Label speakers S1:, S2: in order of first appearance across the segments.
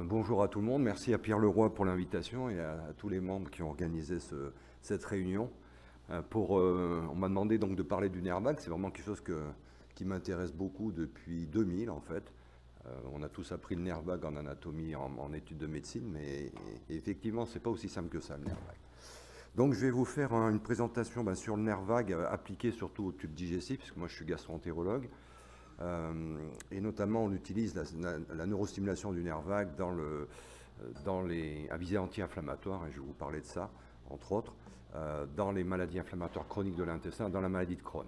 S1: Bonjour à tout le monde, merci à Pierre Leroy pour l'invitation et à tous les membres qui ont organisé cette réunion. On m'a demandé donc de parler du nerf vague, c'est vraiment quelque chose qui m'intéresse beaucoup depuis 2000 en fait. On a tous appris le nerf vague en anatomie, en études de médecine, mais effectivement c'est pas aussi simple que ça le nerf vague. Donc je vais vous faire une présentation sur le nerf vague appliqué surtout au tube digestif, puisque moi je suis gastro-entérologue. Et notamment, on utilise la neurostimulation du nerf vague à visée anti-inflammatoire, et je vais vous parler de ça, entre autres, dans les maladies inflammatoires chroniques de l'intestin, dans la maladie de Crohn.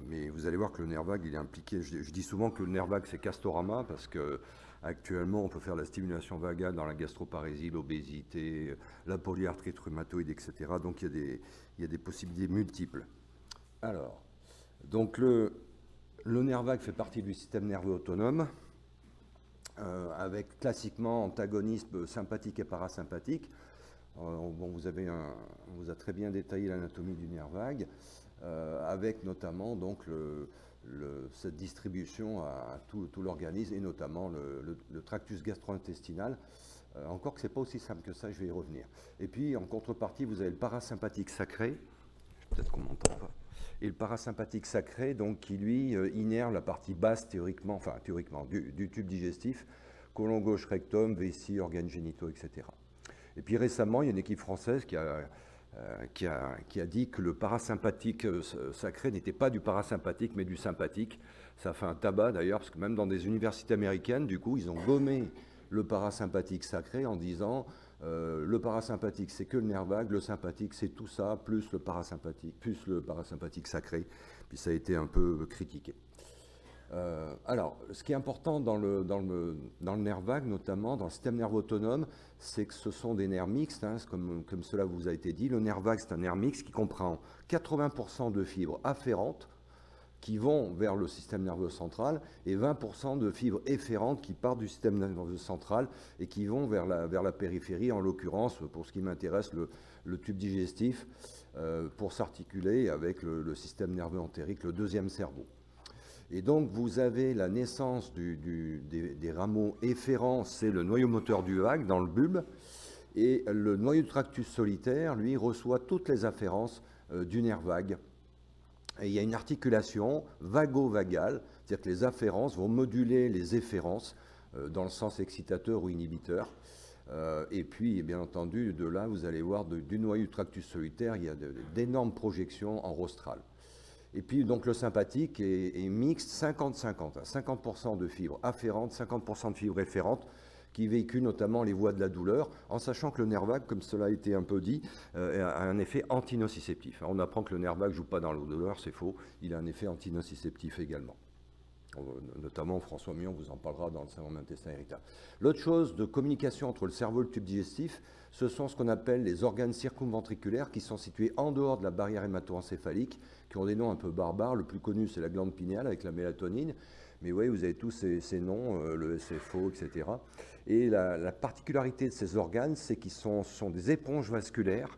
S1: Mais vous allez voir que le nerf vague, il est impliqué. Je dis souvent que le nerf vague, c'est Castorama, parce que actuellement, on peut faire la stimulation vagale dans la gastroparésie, l'obésité, la polyarthrite rhumatoïde, etc. Donc, il y a des possibilités multiples. Alors, donc le nerf vague fait partie du système nerveux autonome, avec classiquement antagonisme sympathique et parasympathique. Bon, on vous a très bien détaillé l'anatomie du nerf vague, avec notamment donc cette distribution à tout l'organisme, et notamment le tractus gastro-intestinal. Encore que ce n'est pas aussi simple que ça, je vais y revenir. Et puis en contrepartie, vous avez le parasympathique sacré, peut-être qu'on m'entend pas. Et le parasympathique sacré, donc, qui lui innerve la partie basse théoriquement du tube digestif, côlon gauche, rectum, vessie, organes génitaux, etc. Et puis récemment, il y a une équipe française qui a dit que le parasympathique sacré n'était pas du parasympathique, mais du sympathique. Ça a fait un tabac d'ailleurs, parce que même dans des universités américaines, du coup, ils ont gommé le parasympathique sacré en disant le parasympathique c'est que le nerf vague, le sympathique c'est tout ça, plus le parasympathique sacré. Puis ça a été un peu critiqué. Alors, ce qui est important dans le nerf vague, notamment dans le système nerveux autonome, c'est que ce sont des nerfs mixtes, hein, comme cela vous a été dit. Le nerf vague, c'est un nerf mixte qui comprend 80% de fibres afférentes, qui vont vers le système nerveux central, et 20% de fibres efférentes qui partent du système nerveux central et qui vont vers la périphérie, en l'occurrence, pour ce qui m'intéresse, le tube digestif, pour s'articuler avec le système nerveux entérique, le deuxième cerveau. Et donc vous avez la naissance des rameaux efférents, c'est le noyau moteur du vague dans le bulbe, et le noyau de tractus solitaire, lui, reçoit toutes les afférences du nerf vague. Et il y a une articulation vago-vagale, c'est-à-dire que les afférences vont moduler les efférences dans le sens excitateur ou inhibiteur. Et puis, bien entendu, de là, vous allez voir du noyau du tractus solitaire, il y a d'énormes projections en rostral. Et puis, donc, le sympathique est mixte 50-50, 50% de fibres afférentes, 50% de fibres efférentes, qui véhiculent notamment les voies de la douleur, en sachant que le nerf vague, comme cela a été un peu dit, a un effet antinociceptif. On apprend que le nerf vague ne joue pas dans la douleur, c'est faux, il a un effet antinociceptif également. Notamment, François Millon vous en parlera dans le syndrome d'intestin irritable. L'autre chose de communication entre le cerveau et le tube digestif, ce sont ce qu'on appelle les organes circumventriculaires qui sont situés en dehors de la barrière hémato-encéphalique, qui ont des noms un peu barbares. Le plus connu, c'est la glande pinéale avec la mélatonine. Mais oui, vous avez tous ces noms, le SFO, etc. Et la particularité de ces organes, c'est qu'ils sont des éponges vasculaires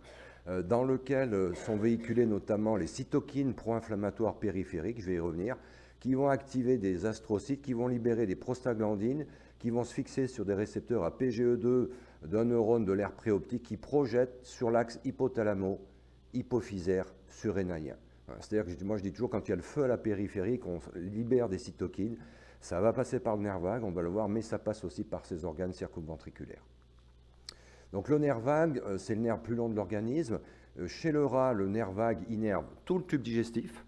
S1: dans lesquelles sont véhiculées notamment les cytokines pro-inflammatoires périphériques, je vais y revenir, qui vont activer des astrocytes, qui vont libérer des prostaglandines, qui vont se fixer sur des récepteurs à PGE2 d'un neurone de l'aire préoptique qui projette sur l'axe hypothalamo-hypophysaire surrénalien. C'est-à-dire que moi je dis toujours, quand il y a le feu à la périphérie, qu'on libère des cytokines, ça va passer par le nerf vague, on va le voir, mais ça passe aussi par ces organes circumventriculaires. Donc le nerf vague, c'est le nerf plus long de l'organisme. Chez le rat, le nerf vague innerve tout le tube digestif.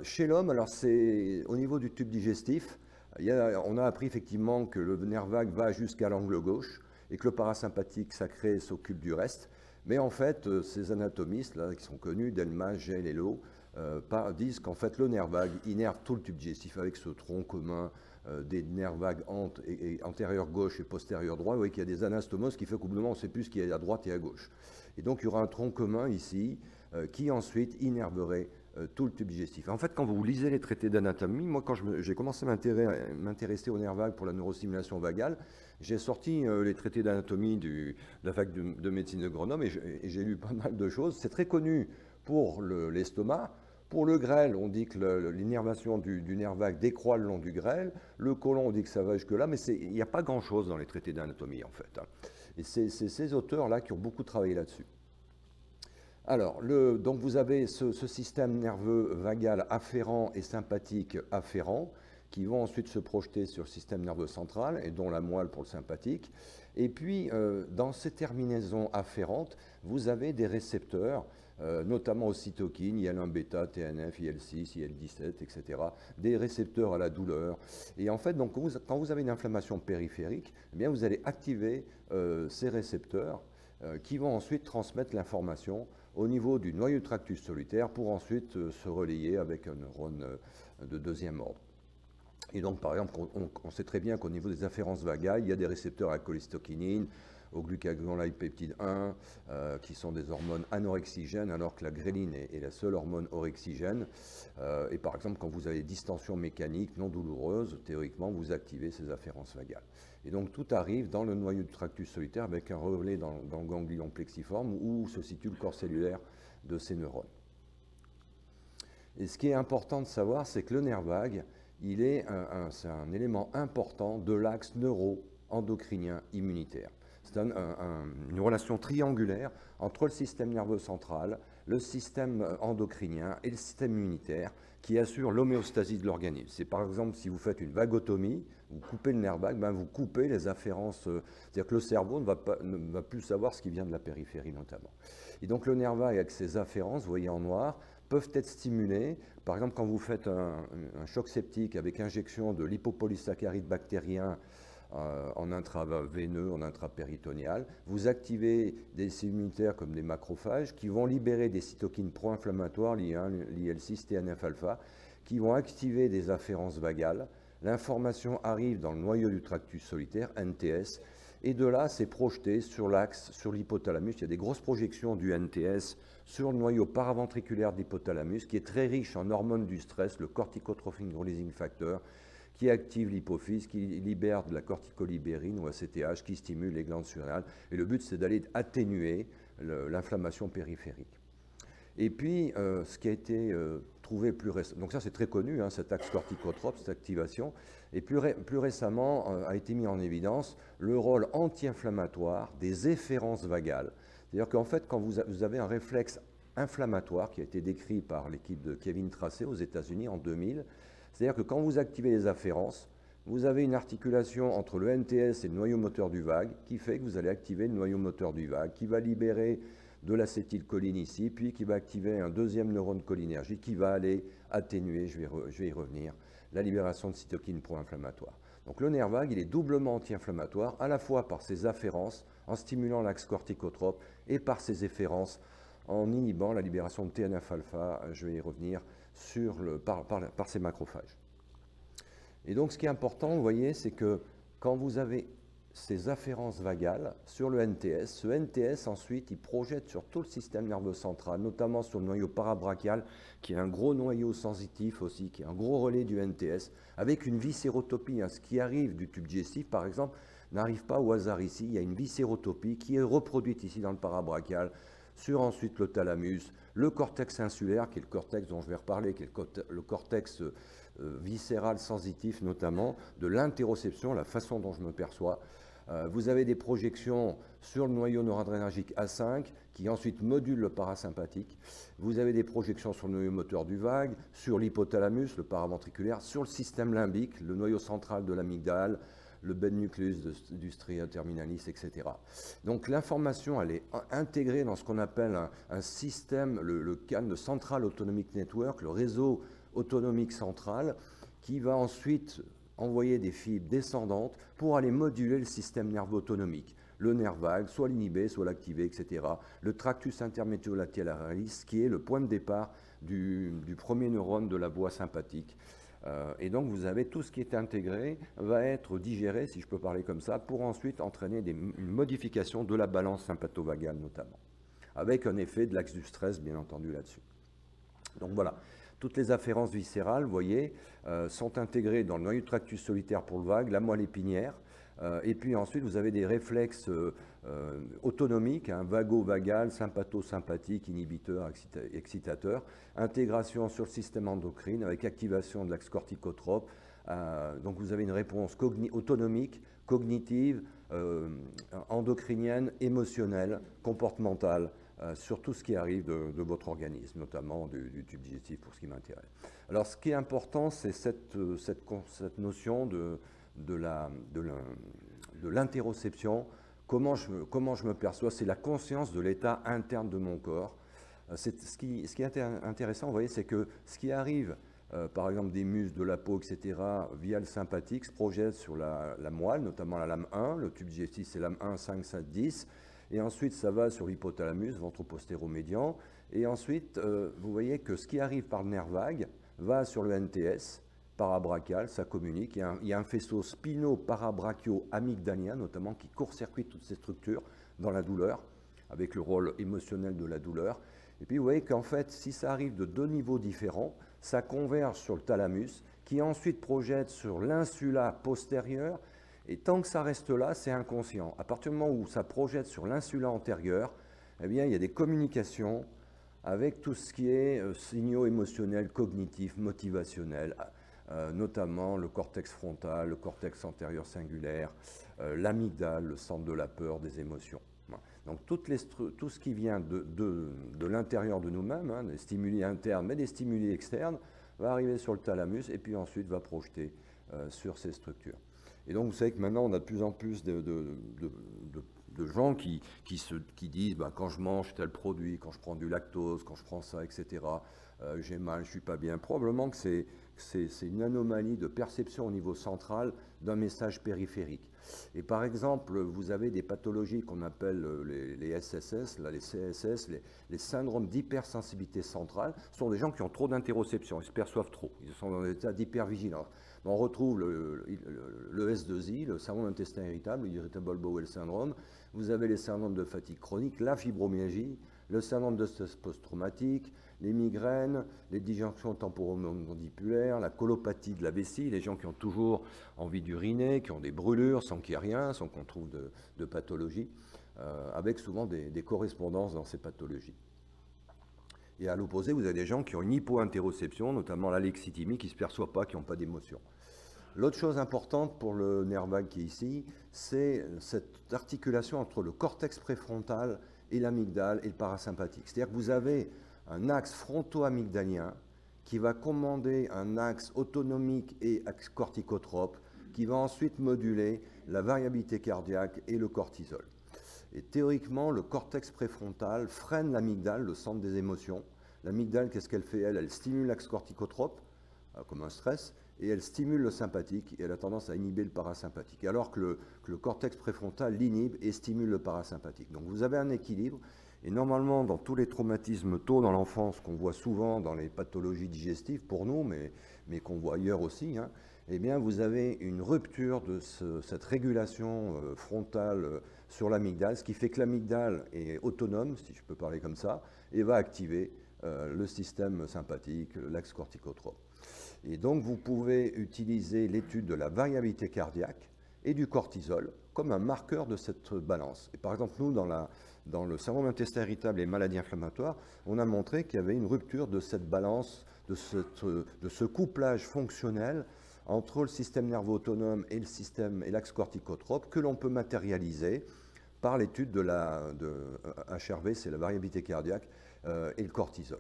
S1: Chez l'homme, alors c'est au niveau du tube digestif, on a appris effectivement que le nerf vague va jusqu'à l'angle gauche et que le parasympathique sacré s'occupe du reste. Mais en fait, ces anatomistes là, qui sont connus, Delmas, Gell et Lowe, disent qu'en fait le nerf vague innerve tout le tube digestif avec ce tronc commun des nerfs vagues antérieur gauche et postérieur droit. Vous voyez qu'il y a des anastomoses qui fait qu'au bout d'un moment on ne sait plus ce qu'il y a à droite et à gauche. Et donc il y aura un tronc commun ici qui ensuite innerverait tout le tube digestif. En fait, quand vous lisez les traités d'anatomie, moi quand j'ai commencé à m'intéresser au nerf vague pour la neurostimulation vagale, j'ai sorti les traités d'anatomie de la fac de médecine de Grenoble et j'ai lu pas mal de choses. C'est très connu pour l'estomac, Pour le grêle, on dit que l'innervation du nerf vague décroît le long du grêle. Le côlon, on dit que ça va jusque-là, mais il n'y a pas grand-chose dans les traités d'anatomie, en fait. Et c'est ces auteurs-là qui ont beaucoup travaillé là-dessus. Alors, donc vous avez ce système nerveux vagal afférent et sympathique afférent qui vont ensuite se projeter sur le système nerveux central et dont la moelle pour le sympathique. Et puis, dans ces terminaisons afférentes, vous avez des récepteurs, notamment aux cytokines, IL-1 bêta, TNF, IL-6, IL-17, etc., des récepteurs à la douleur. Et en fait, donc, quand vous avez une inflammation périphérique, eh bien, vous allez activer ces récepteurs qui vont ensuite transmettre l'information au niveau du noyau du tractus solitaire pour ensuite se relayer avec un neurone de deuxième ordre. Et donc, par exemple, on sait très bien qu'au niveau des afférences vagales, il y a des récepteurs à choléstokinine, au glucagon peptide 1, qui sont des hormones anorexigènes, alors que la gréline est la seule hormone orexigène. Et par exemple, quand vous avez des distensions mécaniques non douloureuses, théoriquement, vous activez ces afférences vagales. Et donc, tout arrive dans le noyau du tractus solitaire avec un relais dans le ganglion plexiforme où se situe le corps cellulaire de ces neurones. Et ce qui est important de savoir, c'est que le nerf vague, c'est un élément important de l'axe neuro-endocrinien immunitaire. C'est une relation triangulaire entre le système nerveux central, le système endocrinien et le système immunitaire qui assure l'homéostasie de l'organisme. C'est par exemple si vous faites une vagotomie, vous coupez le nerf vague, ben vous coupez les afférences, c'est-à-dire que le cerveau ne va plus savoir ce qui vient de la périphérie notamment. Et donc le nerf vague avec ses afférences, vous voyez en noir, peuvent être stimulées. Par exemple, quand vous faites un choc septique avec injection de lipopolysaccharide bactérien en intraveineux, en intrapéritonéal, vous activez des cellules immunitaires comme des macrophages qui vont libérer des cytokines pro-inflammatoires, l'IL-6, TNF-alpha, qui vont activer des afférences vagales. L'information arrive dans le noyau du tractus solitaire, NTS, et de là, c'est projeté sur l'axe, sur l'hypothalamus. Il y a des grosses projections du NTS sur le noyau paraventriculaire de l'hypothalamus, qui est très riche en hormones du stress, le corticotrophic releasing factor, qui active l'hypophyse, qui libère de la corticolibérine ou ACTH, qui stimule les glandes surrénales. Et le but, c'est d'aller atténuer l'inflammation périphérique. Et puis, ce qui a été trouvé plus récemment, donc ça c'est très connu, hein, cet axe corticotrope, cette activation, et plus récemment a été mis en évidence le rôle anti-inflammatoire des efférences vagales. C'est-à-dire qu'en fait, quand vous avez un réflexe inflammatoire qui a été décrit par l'équipe de Kevin Tracey aux États-Unis en 2000, c'est-à-dire que quand vous activez les afférences, vous avez une articulation entre le NTS et le noyau moteur du vague qui fait que vous allez activer le noyau moteur du vague qui va libérer de l'acétylcholine ici, puis qui va activer un deuxième neurone cholinergique qui va aller atténuer, je vais y revenir, la libération de cytokines pro-inflammatoires. Donc le nerf vague, il est doublement anti-inflammatoire, à la fois par ses afférences, en stimulant l'axe corticotrope, et par ses efférences, en inhibant la libération de TNF-alpha, je vais y revenir, par ces macrophages. Et donc ce qui est important, vous voyez, c'est que quand vous avez ces afférences vagales sur le NTS, ce NTS ensuite il projette sur tout le système nerveux central, notamment sur le noyau parabrachial, qui est un gros noyau sensitif aussi, qui est un gros relais du NTS, avec une viscérotopie. Ce qui arrive du tube digestif, par exemple, n'arrive pas au hasard ici. Il y a une viscérotopie qui est reproduite ici dans le parabrachial, sur ensuite le thalamus, le cortex insulaire, qui est le cortex dont je vais reparler, qui est le cortex viscéral sensitif notamment, de l'interoception, la façon dont je me perçois. Vous avez des projections sur le noyau noradrénergique A5 qui ensuite module le parasympathique. Vous avez des projections sur le noyau moteur du vague, sur l'hypothalamus, le paraventriculaire, sur le système limbique, le noyau central de l'amygdale, le bed nucleus du stria terminalis, etc. Donc l'information, elle est intégrée dans ce qu'on appelle un système, le CAN, le Central Autonomic Network, le réseau autonomique central, qui va ensuite envoyer des fibres descendantes pour aller moduler le système nerveux autonomique. Le nerf vague, soit l'inhiber, soit l'activer, etc. Le tractus intermédiolatéralis, qui est le point de départ du premier neurone de la voie sympathique. Et donc vous avez tout ce qui est intégré, va être digéré, si je peux parler comme ça, pour ensuite entraîner une modification de la balance sympatho-vagale notamment, avec un effet de l'axe du stress, bien entendu, là-dessus. Donc voilà. Toutes les afférences viscérales, vous voyez, sont intégrées dans le noyau du tractus solitaire pour le vague, la moelle épinière, Et puis ensuite, vous avez des réflexes autonomiques, hein, vago-vagal, sympatho-sympathique, inhibiteur, excitateur, intégration sur le système endocrine avec activation de l'axe corticotrope. Donc vous avez une réponse autonomique, cognitive, endocrinienne, émotionnelle, comportementale, sur tout ce qui arrive de votre organisme, notamment du tube digestif pour ce qui m'intéresse. Alors ce qui est important, c'est cette notion de l'interoception. Comment je me perçois, c'est la conscience de l'état interne de mon corps. Ce qui est intéressant, vous voyez, c'est que ce qui arrive, par exemple des muscles, de la peau, etc., via le sympathique, se projette sur la moelle, notamment la lame 1, le tube digestif c'est lame 1, 5, 7, 10, et ensuite ça va sur l'hypothalamus, ventre-postéro-médian, et ensuite vous voyez que ce qui arrive par le nerf vague va sur le NTS, parabrachial, ça communique. Il y a un faisceau spino-parabrachio-amygdalien, notamment, qui court-circuite toutes ces structures dans la douleur, avec le rôle émotionnel de la douleur. Et puis, vous voyez qu'en fait, si ça arrive de deux niveaux différents, ça converge sur le thalamus, qui ensuite projette sur l'insula postérieure. Et tant que ça reste là, c'est inconscient. À partir du moment où ça projette sur l'insula antérieure, eh bien, il y a des communications avec tout ce qui est signaux émotionnels, cognitifs, motivationnels, notamment le cortex frontal, le cortex antérieur singulaire, l'amygdale, le centre de la peur, des émotions. Donc tout ce qui vient de l'intérieur de nous-mêmes, hein, des stimuli internes, mais des stimuli externes, va arriver sur le thalamus et puis ensuite va projeter sur ces structures. Et donc vous savez que maintenant on a de plus en plus de gens qui disent quand je mange tel produit, quand je prends du lactose, quand je prends ça, etc., j'ai mal, je ne suis pas bien. Probablement que c'est une anomalie de perception au niveau central d'un message périphérique. Et par exemple, vous avez des pathologies qu'on appelle les SSS, là, les CSS, les syndromes d'hypersensibilité centrale. Ce sont des gens qui ont trop d'interoception, ils se perçoivent trop, ils sont dans un état d'hypervigilance. On retrouve le S2I, le syndrome d'intestin irritable, l'irritable bowel syndrome. Vous avez les syndromes de fatigue chronique, la fibromyalgie, le syndrome de stress post-traumatique, les migraines, les disjonctions temporomandibulaires, la colopathie de la vessie, les gens qui ont toujours envie d'uriner, qui ont des brûlures sans qu'il y ait rien, sans qu'on trouve de pathologie, avec souvent des correspondances dans ces pathologies. Et à l'opposé, vous avez des gens qui ont une hypo-interoception, notamment l'alexithymie, qui ne se perçoivent pas, qui n'ont pas d'émotion. L'autre chose importante pour le nerf vague qui est ici, c'est cette articulation entre le cortex préfrontal et l'amygdale et le parasympathique. C'est-à-dire que vous avez un axe fronto-amygdalien qui va commander un axe autonomique et axe corticotrope qui va ensuite moduler la variabilité cardiaque et le cortisol. Et théoriquement, le cortex préfrontal freine l'amygdale, le centre des émotions. L'amygdale, qu'est-ce qu'elle fait? Elle stimule l'axe corticotrope, comme un stress, et elle stimule le sympathique, et elle a tendance à inhiber le parasympathique, alors que le cortex préfrontal l'inhibe et stimule le parasympathique. Donc vous avez un équilibre, et normalement, dans tous les traumatismes tôt dans l'enfance, qu'on voit souvent dans les pathologies digestives, pour nous, mais qu'on voit ailleurs aussi, hein, eh bien vous avez une rupture de cette régulation frontale sur l'amygdale, ce qui fait que l'amygdale est autonome, si je peux parler comme ça, et va activer le système sympathique, l'axe corticotrope. Et donc vous pouvez utiliser l'étude de la variabilité cardiaque et du cortisol comme un marqueur de cette balance. Et par exemple, nous, dans le syndrome d'intestin irritable et maladies inflammatoires, on a montré qu'il y avait une rupture de cette balance, de ce couplage fonctionnel entre le système nerveux autonome et l'axe corticotrope que l'on peut matérialiser par l'étude de HRV, c'est la variabilité cardiaque, et le cortisol.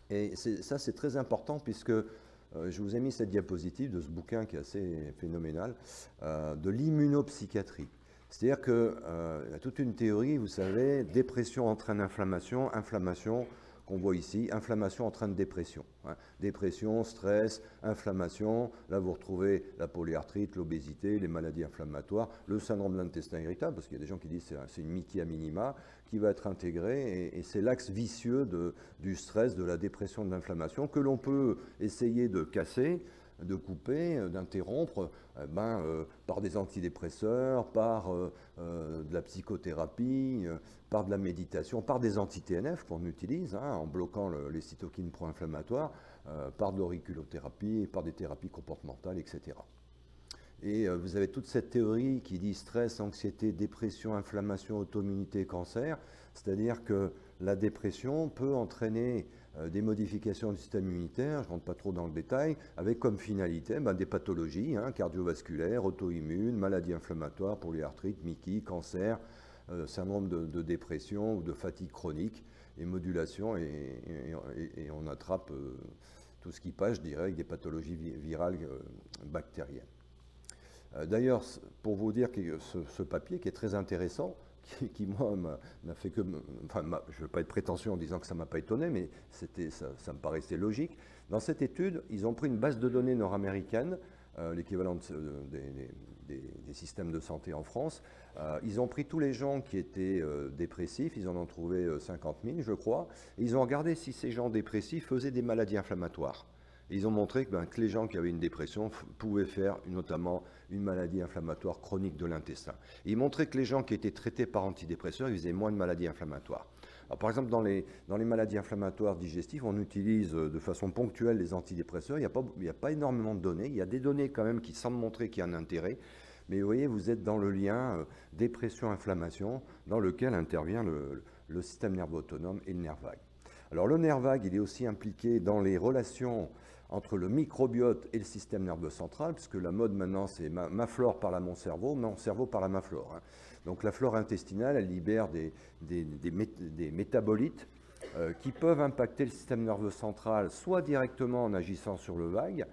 S1: Et ça, c'est très important puisque je vous ai mis cette diapositive de ce bouquin qui est assez phénoménal, de l'immunopsychiatrie. C'est-à-dire qu'il y a toute une théorie, vous savez, dépression entraîne inflammation, inflammation, qu'on voit ici, inflammation entraîne dépression. Hein. Dépression, stress, inflammation, là vous retrouvez la polyarthrite, l'obésité, les maladies inflammatoires, le syndrome de l'intestin irritable, parce qu'il y a des gens qui disent que c'est une MITI à minima, qui va être intégré, et c'est l'axe vicieux du stress, de la dépression, de l'inflammation, que l'on peut essayer de casser, de couper, d'interrompre, par des antidépresseurs, par de la psychothérapie, par de la méditation, par des anti-TNF qu'on utilise, hein, en bloquant les cytokines pro-inflammatoires, par de l'auriculothérapie, par des thérapies comportementales, etc. Et vous avez toute cette théorie qui dit stress, anxiété, dépression, inflammation, auto-immunité, cancer. C'est-à-dire que la dépression peut entraîner des modifications du système immunitaire, je ne rentre pas trop dans le détail, avec comme finalité des pathologies cardiovasculaires, auto-immunes, maladies inflammatoires, polyarthrite, Mickey, cancer, syndrome de dépression ou de fatigue chronique, et modulation, et on attrape tout ce qui passe, je dirais, avec des pathologies virales bactériennes. D'ailleurs, pour vous dire que ce papier qui est très intéressant, qui moi, n'a fait que... Enfin, je ne veux pas être prétentieux en disant que ça ne m'a pas étonné, mais ça me paraissait logique. Dans cette étude, ils ont pris une base de données nord-américaine, l'équivalent des systèmes de santé en France. Ils ont pris tous les gens qui étaient dépressifs, ils en ont trouvé 50 000, je crois, et ils ont regardé si ces gens dépressifs faisaient des maladies inflammatoires. Et ils ont montré que les gens qui avaient une dépression pouvaient faire notamment une maladie inflammatoire chronique de l'intestin. Ils montraient que les gens qui étaient traités par antidépresseurs, ils faisaient moins de maladies inflammatoires. Alors, par exemple, dans les maladies inflammatoires digestives, on utilise de façon ponctuelle les antidépresseurs. Il n'y a pas énormément de données. Il y a des données quand même qui semblent montrer qu'il y a un intérêt. Mais vous voyez, vous êtes dans le lien dépression-inflammation dans lequel intervient le système nerveux autonome et le nerf vague. Alors le nerf vague, il est aussi impliqué dans les relations entre le microbiote et le système nerveux central, puisque la mode maintenant c'est ma flore parle à mon cerveau parle à ma flore. Donc la flore intestinale, elle libère des métabolites qui peuvent impacter le système nerveux central, soit directement en agissant sur le vague,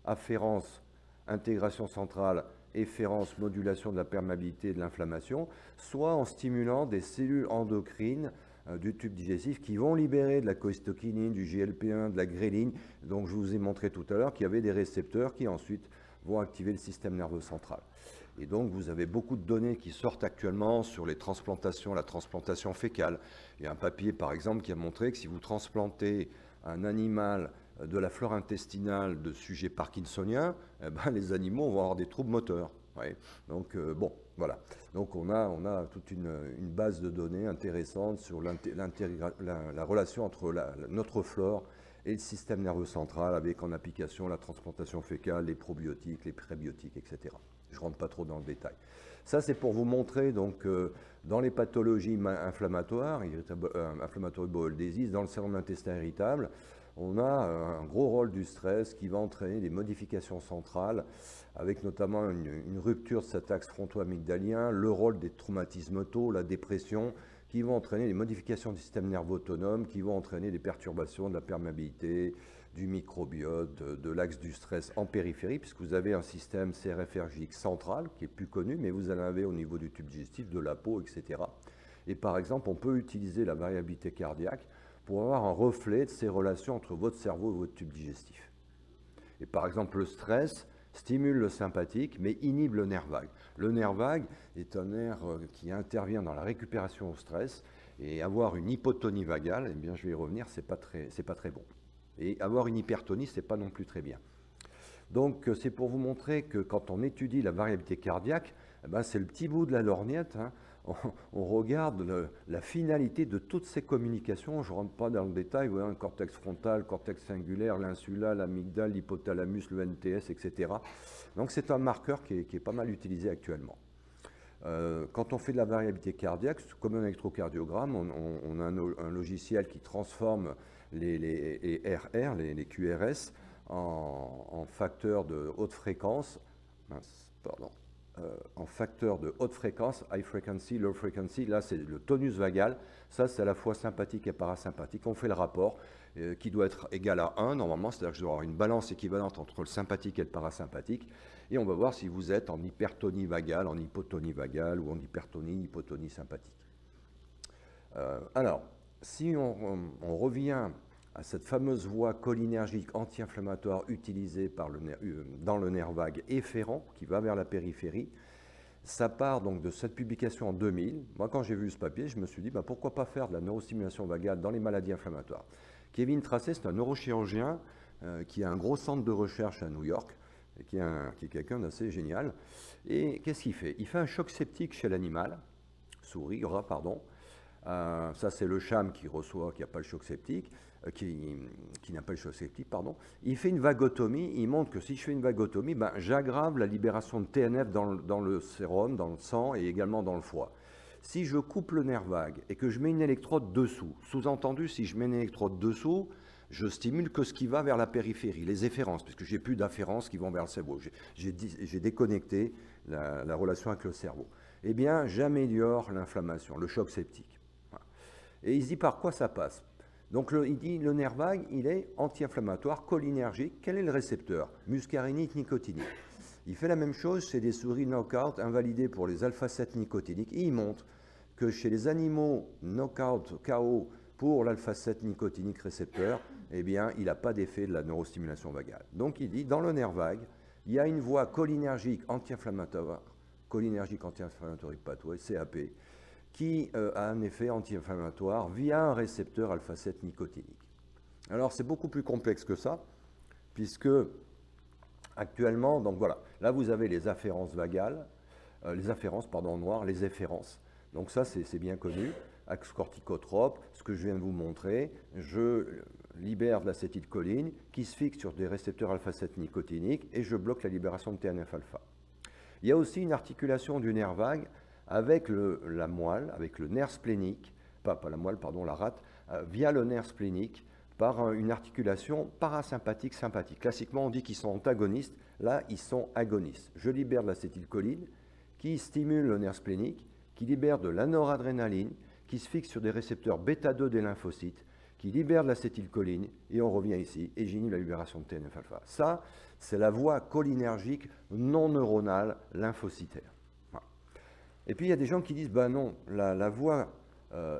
S1: afférence, intégration centrale, efférence, modulation de la perméabilité et de l'inflammation, soit en stimulant des cellules endocrines du tube digestif qui vont libérer de la cholécystokinine, du GLP-1, de la gréline. Donc je vous ai montré tout à l'heure qu'il y avait des récepteurs qui ensuite vont activer le système nerveux central. Et donc vous avez beaucoup de données qui sortent actuellement sur les transplantations, la transplantation fécale. Il y a un papier par exemple qui a montré que si vous transplantez un animal de la flore intestinale de sujets parkinsoniens, les animaux vont avoir des troubles moteurs. Ouais. Donc bon, voilà. Donc on a toute une base de données intéressante sur la relation entre notre flore et le système nerveux central, avec en application la transplantation fécale, les probiotiques, les prébiotiques, etc. Je ne rentre pas trop dans le détail. Ça, c'est pour vous montrer, donc, dans les pathologies inflammatoires, inflammatory bowel disease, dans le syndrome d'intestin irritable, on a un gros rôle du stress qui va entraîner des modifications centrales, avec notamment une rupture de cet axe fronto-amygdalien, le rôle des traumatismes tôt, la dépression, qui vont entraîner des modifications du système nerveux autonome, qui vont entraîner des perturbations de la perméabilité, du microbiote, de l'axe du stress en périphérie, puisque vous avez un système CRFRGX central, qui est plus connu, mais vous en avez au niveau du tube digestif, de la peau, etc. Et par exemple, on peut utiliser la variabilité cardiaque pour avoir un reflet de ces relations entre votre cerveau et votre tube digestif. Et par exemple, le stress stimule le sympathique, mais inhibe le nerf vague. Le nerf vague est un nerf qui intervient dans la récupération au stress, et avoir une hypotonie vagale, eh bien, je vais y revenir, c'est pas très bon. Et avoir une hypertonie, c'est pas non plus très bien. Donc, c'est pour vous montrer que quand on étudie la variabilité cardiaque, c'est le petit bout de la lorgnette. On regarde la finalité de toutes ces communications. Je ne rentre pas dans le détail. Vous voyez, un cortex frontal, cortex cingulaire, l'insula, l'amygdale, l'hypothalamus, le NTS, etc. Donc c'est un marqueur qui est pas mal utilisé actuellement. Quand on fait de la variabilité cardiaque, comme un électrocardiogramme, on a un logiciel qui transforme les RR, les QRS, en facteurs de haute fréquence. En facteur de haute fréquence, high frequency, low frequency, là c'est le tonus vagal, ça c'est à la fois sympathique et parasympathique. On fait le rapport qui doit être égal à 1 normalement, c'est-à-dire que je dois avoir une balance équivalente entre le sympathique et le parasympathique, et on va voir si vous êtes en hypertonie vagale, en hypotonie vagale ou en hypotonie sympathique. Alors, si on revient à cette fameuse voie cholinergique anti-inflammatoire utilisée dans le nerf vague efférent qui va vers la périphérie, ça part donc de cette publication en 2000. Moi, quand j'ai vu ce papier, je me suis dit pourquoi pas faire de la neurostimulation vagale dans les maladies inflammatoires. Kevin Tracey, c'est un neurochirurgien qui a un gros centre de recherche à New York, et qui est quelqu'un d'assez génial. Et qu'est-ce qu'il fait? Il fait un choc septique chez l'animal, rat, pardon. Ça, c'est le cham qui reçoit, qui n'a pas le choc septique. qui n'a pas le choc sceptique, pardon, il fait une vagotomie, il montre que si je fais une vagotomie, ben, j'aggrave la libération de TNF dans le sérum, dans le sang et également dans le foie. Si je coupe le nerf vague et que je mets une électrode dessous, sous-entendu, si je mets une électrode dessous, je stimule que ce qui va vers la périphérie, les efférences, puisque j'ai plus d'afférences qui vont vers le cerveau. J'ai déconnecté la relation avec le cerveau. Eh bien, j'améliore l'inflammation, le choc septique. Voilà. Et il se dit par quoi ça passe? Donc il dit le nerf vague, il est anti-inflammatoire, cholinergique. Quel est le récepteur? Muscarénique, nicotinique. Il fait la même chose chez des souris knockout invalidées pour les alpha-7 nicotiniques. Et il montre que chez les animaux knockout, KO, pour l'alpha-7 nicotinique récepteur, eh bien, il n'a pas d'effet de la neurostimulation vagale. Donc il dit, dans le nerf vague, il y a une voie cholinergique anti-inflammatoire, cholinergique anti-inflammatory pathway, CAP, qui a un effet anti-inflammatoire via un récepteur alpha-7 nicotinique. Alors c'est beaucoup plus complexe que ça, puisque actuellement, donc voilà, là vous avez les afférences vagales, les afférences, pardon, en noir, les efférences. Donc ça c'est bien connu, axe corticotrope, ce que je viens de vous montrer, je libère de l'acétylcholine qui se fixe sur des récepteurs alpha-7 nicotiniques et je bloque la libération de TNF-alpha. Il y a aussi une articulation du nerf vague avec la moelle, avec le nerf splénique, pas la moelle, pardon, la rate, via le nerf splénique par une articulation parasympathique-sympathique. Classiquement, on dit qu'ils sont antagonistes. Là, ils sont agonistes. Je libère de l'acétylcholine qui stimule le nerf splénique, qui libère de la noradrénaline, qui se fixe sur des récepteurs bêta-2 des lymphocytes, qui libère de l'acétylcholine, et on revient ici, et j'inhibe la libération de TNF-alpha. Ça, c'est la voie cholinergique non neuronale lymphocytaire. Voilà. Et puis, il y a des gens qui disent, ben non, la voie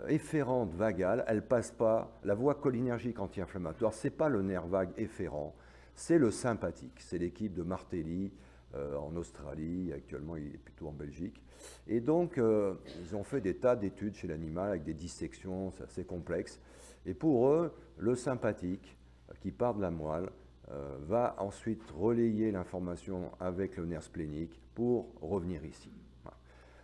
S1: efférente vagale, elle passe pas, la voie cholinergique anti-inflammatoire, c'est pas le nerf vague efférent, c'est le sympathique. C'est l'équipe de Martelly en Australie, actuellement il est plutôt en Belgique. Et donc, ils ont fait des tas d'études chez l'animal avec des dissections, c'est assez complexe. Et pour eux, le sympathique, qui part de la moelle, va ensuite relayer l'information avec le nerf splénique pour revenir ici. Voilà.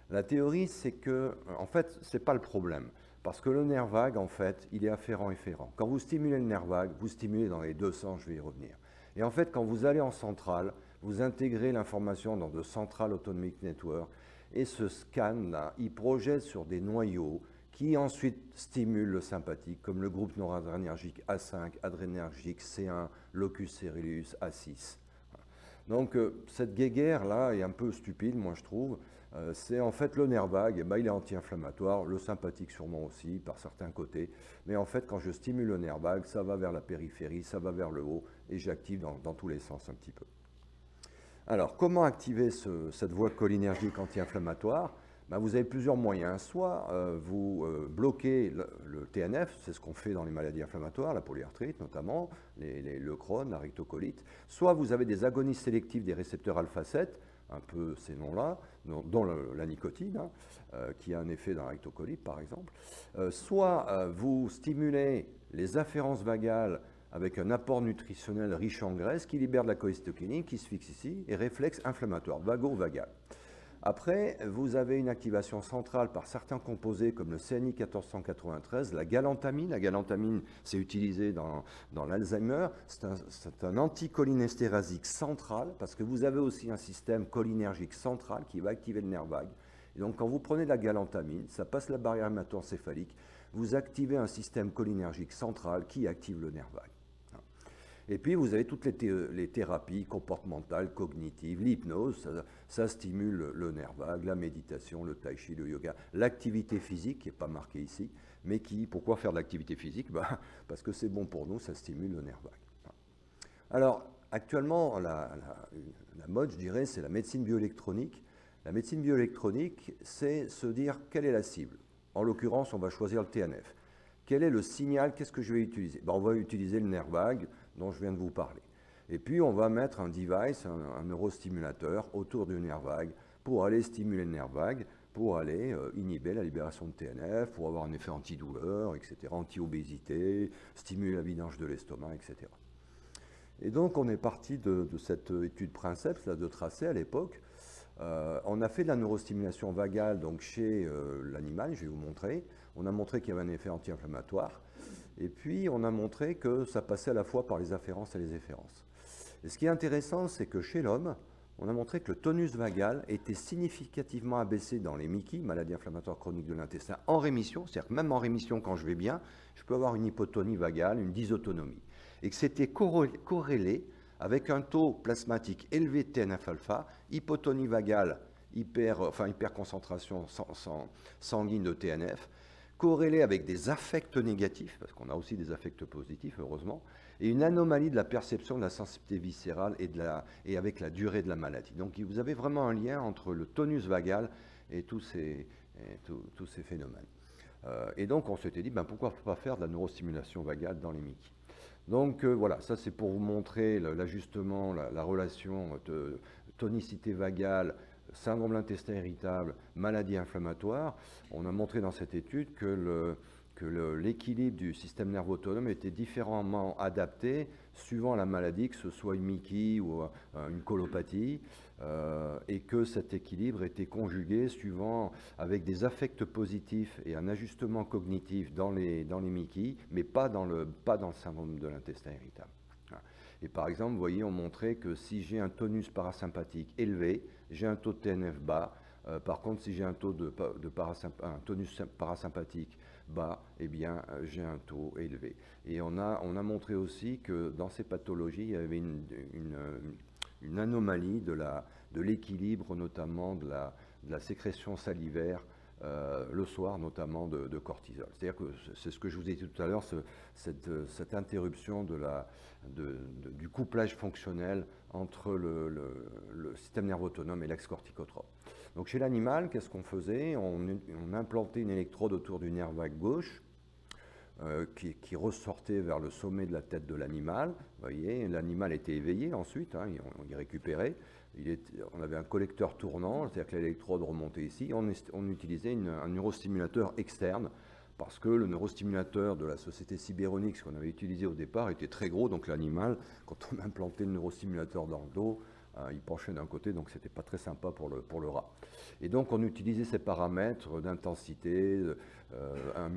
S1: La théorie, c'est que, en fait, ce n'est pas le problème. Parce que le nerf vague, en fait, il est afférent-efférent. Quand vous stimulez le nerf vague, vous stimulez dans les deux sens, je vais y revenir. Et en fait, quand vous allez en centrale, vous intégrez l'information dans de Central Autonomic Network, et ce scan-là, il projette sur des noyaux qui ensuite stimulent le sympathique, comme le groupe noradrénergique A5, adrénergique C1, locus ceruleus A6. Donc cette guéguerre-là est un peu stupide, moi je trouve. C'est en fait le nerf vague, il est anti-inflammatoire, le sympathique sûrement aussi, par certains côtés. Mais en fait, quand je stimule le nerf vague, ça va vers la périphérie, ça va vers le haut, et j'active dans tous les sens un petit peu. Alors, comment activer cette voie cholinergique anti-inflammatoire? Vous avez plusieurs moyens. Soit vous bloquez le TNF, c'est ce qu'on fait dans les maladies inflammatoires, la polyarthrite notamment, le Crohn, la rectocolite. Soit vous avez des agonistes sélectifs des récepteurs alpha-7, un peu ces noms-là, dont la nicotine, qui a un effet dans la rectocolite par exemple. Soit vous stimulez les afférences vagales avec un apport nutritionnel riche en graisse qui libère de la cholécytokine qui se fixe ici, et réflexe inflammatoire, vago-vagal. Après, vous avez une activation centrale par certains composés comme le CNI 1493, la galantamine. La galantamine, c'est utilisé dans l'Alzheimer. C'est un anticholinesterasique central parce que vous avez aussi un système cholinergique central qui va activer le nerf vague. Et donc, quand vous prenez de la galantamine, ça passe la barrière hémato-encéphalique, vous activez un système cholinergique central qui active le nerf vague. Et puis, vous avez toutes les thérapies comportementales, cognitives, l'hypnose, ça stimule le nerf vague, la méditation, le tai chi, le yoga, l'activité physique, qui n'est pas marquée ici, mais pourquoi faire de l'activité physique? Parce que c'est bon pour nous, ça stimule le nerf vague. Alors, actuellement, la mode, je dirais, c'est la médecine bioélectronique. La médecine bioélectronique, c'est se dire quelle est la cible. En l'occurrence, on va choisir le TNF. Quel est le signal? Qu'est-ce que je vais utiliser? On va utiliser le nerf vague dont je viens de vous parler. Et puis, on va mettre un device, un neurostimulateur autour du nerf vague pour aller stimuler le nerf vague, pour aller inhiber la libération de TNF, pour avoir un effet antidouleur, etc., anti-obésité, stimuler la vidange de l'estomac, etc. Et donc, on est parti de cette étude Princeps, là, de Tracey à l'époque. On a fait de la neurostimulation vagale donc chez l'animal, je vais vous montrer. On a montré qu'il y avait un effet anti-inflammatoire. Et puis, on a montré que ça passait à la fois par les afférences et les efférences. Et ce qui est intéressant, c'est que chez l'homme, on a montré que le tonus vagal était significativement abaissé dans les MICI, maladies inflammatoires chroniques de l'intestin, en rémission, c'est-à-dire que même en rémission, quand je vais bien, je peux avoir une hypotonie vagale, une dysautonomie. Et que c'était corrélé avec un taux plasmatique élevé de TNF-alpha, hypotonie vagale, hyperconcentration sanguine de TNF, corrélé avec des affects négatifs, parce qu'on a aussi des affects positifs, heureusement, et une anomalie de la perception de la sensibilité viscérale et avec la durée de la maladie. Donc vous avez vraiment un lien entre le tonus vagal et tous ces phénomènes. Et donc on s'était dit, pourquoi pas faire de la neurostimulation vagale dans les MICI. Donc voilà, ça c'est pour vous montrer l'ajustement, la relation de tonicité vagale, syndrome de l'intestin irritable, maladie inflammatoire. On a montré dans cette étude que l'équilibre du système nerveux autonome était différemment adapté suivant la maladie, que ce soit une MICI ou une colopathie, et que cet équilibre était conjugué avec des affects positifs et un ajustement cognitif dans les MICI, mais pas dans le syndrome de l'intestin irritable. Et par exemple, vous voyez, on montrait que si j'ai un tonus parasympathique élevé, j'ai un taux de TNF bas. Par contre, si j'ai un taux un tonus parasympathique bas, eh bien, j'ai un taux élevé. Et on a montré aussi que dans ces pathologies, il y avait une anomalie de l'équilibre, notamment de la sécrétion salivaire, le soir, notamment de cortisol. C'est-à-dire que c'est ce que je vous ai dit tout à l'heure, cette interruption du couplage fonctionnel entre le système nerveux autonome et l'axe corticotrope. Donc chez l'animal, qu'est-ce qu'on faisait? On implantait une électrode autour du nerf vague gauche qui ressortait vers le sommet de la tête de l'animal. Vous voyez, l'animal était éveillé ensuite, on y récupérait. On avait un collecteur tournant, c'est-à-dire que l'électrode remontait ici. On utilisait un neurostimulateur externe parce que le neurostimulateur de la société Cyberonix qu'on avait utilisé au départ était très gros, donc l'animal, quand on implantait le neurostimulateur dans le dos, il penchait d'un côté, donc c'était pas très sympa pour le rat. Et donc on utilisait ces paramètres d'intensité, 1